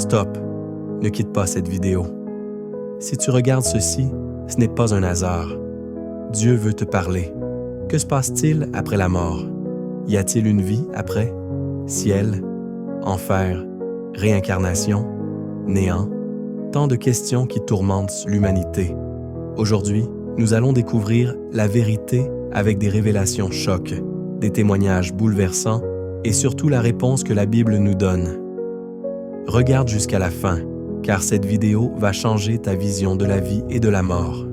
Stop! Ne quitte pas cette vidéo. Si tu regardes ceci, ce n'est pas un hasard. Dieu veut te parler. Que se passe-t-il après la mort? Y a-t-il une vie après? Ciel? Enfer? Réincarnation? Néant? Tant de questions qui tourmentent l'humanité. Aujourd'hui, nous allons découvrir la vérité avec des révélations chocs, des témoignages bouleversants et surtout la réponse que la Bible nous donne. Regarde jusqu'à la fin, car cette vidéo va changer ta vision de la vie et de la mort.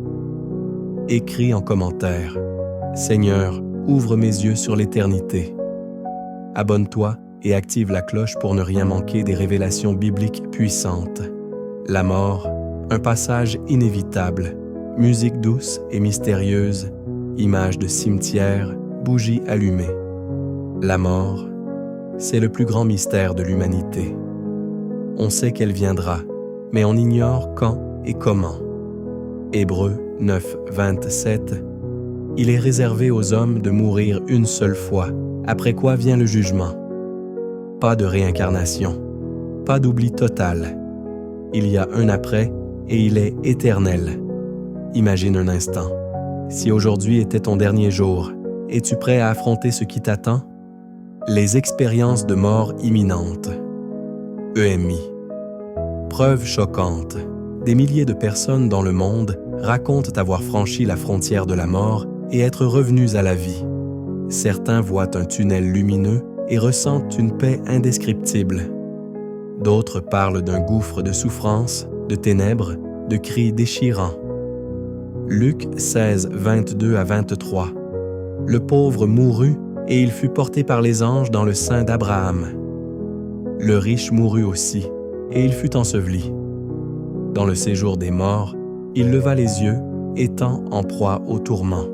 Écris en commentaire « Seigneur, ouvre mes yeux sur l'éternité ». Abonne-toi et active la cloche pour ne rien manquer des révélations bibliques puissantes. La mort, un passage inévitable, musique douce et mystérieuse, images de cimetière, bougies allumées. La mort, c'est le plus grand mystère de l'humanité. On sait qu'elle viendra, mais on ignore quand et comment. Hébreux 9, 27. Il est réservé aux hommes de mourir une seule fois, après quoi vient le jugement. Pas de réincarnation, pas d'oubli total. Il y a un après et il est éternel. Imagine un instant. Si aujourd'hui était ton dernier jour, es-tu prêt à affronter ce qui t'attend? Les expériences de mort imminente. EMI. Preuve choquante. Des milliers de personnes dans le monde racontent avoir franchi la frontière de la mort et être revenus à la vie. Certains voient un tunnel lumineux et ressentent une paix indescriptible. D'autres parlent d'un gouffre de souffrance, de ténèbres, de cris déchirants. Luc 16, 22 à 23. Le pauvre mourut et il fut porté par les anges dans le sein d'Abraham. Le riche mourut aussi, et il fut enseveli. Dans le séjour des morts, il leva les yeux, étant en proie au tourment.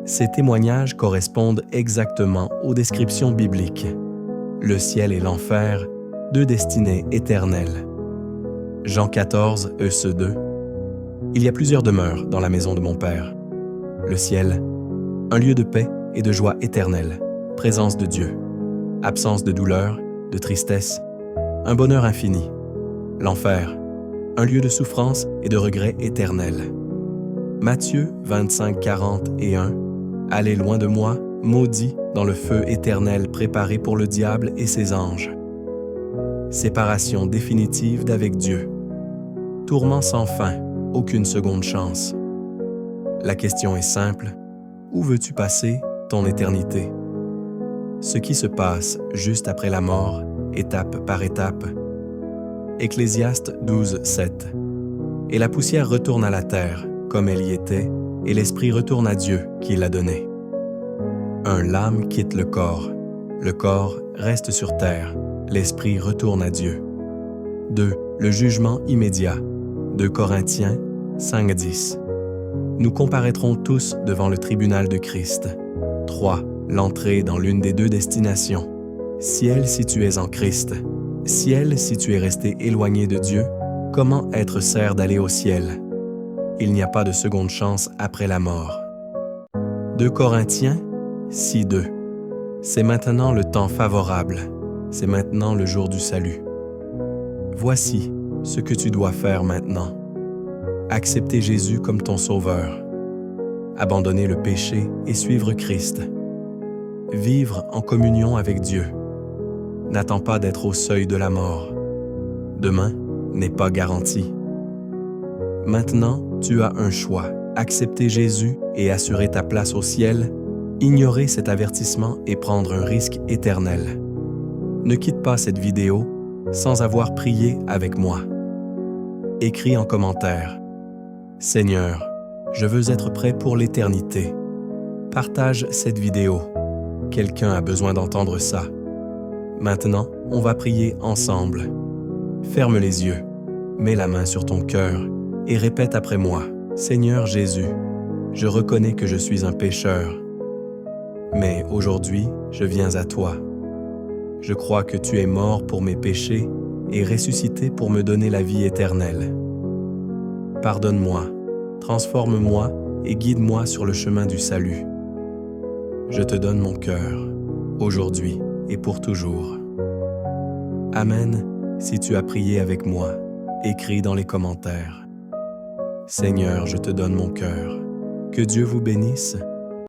Ces témoignages correspondent exactement aux descriptions bibliques. Le ciel et l'enfer, deux destinées éternelles. Jean 14, Verset 2. Il y a plusieurs demeures dans la maison de mon Père. Le ciel, un lieu de paix et de joie éternelle, présence de Dieu, absence de douleur, de tristesse, un bonheur infini. L'enfer, un lieu de souffrance et de regret éternel. Matthieu 25, 41. Allez loin de moi, maudit, dans le feu éternel préparé pour le diable et ses anges. Séparation définitive d'avec Dieu. Tourment sans fin, aucune seconde chance. La question est simple, où veux-tu passer ton éternité? Ce qui se passe juste après la mort, étape par étape. Ecclésiaste 12, 7. Et la poussière retourne à la terre, comme elle y était, et l'esprit retourne à Dieu qui l'a donné. L'âme quitte le corps reste sur terre, l'esprit retourne à Dieu. 2. Le jugement immédiat. 2 Corinthiens 5, 10. Nous comparaîtrons tous devant le tribunal de Christ. 3. L'entrée dans l'une des deux destinations. Ciel si tu es en Christ. Ciel si tu es resté éloigné de Dieu. Comment être cerf d'aller au ciel? Il n'y a pas de seconde chance après la mort. 2 Corinthiens 6, 2. C'est maintenant le temps favorable. C'est maintenant le jour du salut. Voici ce que tu dois faire maintenant. Accepter Jésus comme ton sauveur. Abandonner le péché et suivre Christ. Vivre en communion avec Dieu. N'attends pas d'être au seuil de la mort. Demain n'est pas garanti. Maintenant, tu as un choix. Accepter Jésus et assurer ta place au ciel, ignorer cet avertissement et prendre un risque éternel. Ne quitte pas cette vidéo sans avoir prié avec moi. Écris en commentaire « Seigneur, je veux être prêt pour l'éternité. » Partage cette vidéo. Quelqu'un a besoin d'entendre ça. Maintenant, on va prier ensemble. Ferme les yeux, mets la main sur ton cœur et répète après moi. Seigneur Jésus, je reconnais que je suis un pécheur. Mais aujourd'hui, je viens à toi. Je crois que tu es mort pour mes péchés et ressuscité pour me donner la vie éternelle. Pardonne-moi, transforme-moi et guide-moi sur le chemin du salut. Je te donne mon cœur, aujourd'hui et pour toujours. Amen. Si tu as prié avec moi, écris dans les commentaires. Seigneur, je te donne mon cœur. Que Dieu vous bénisse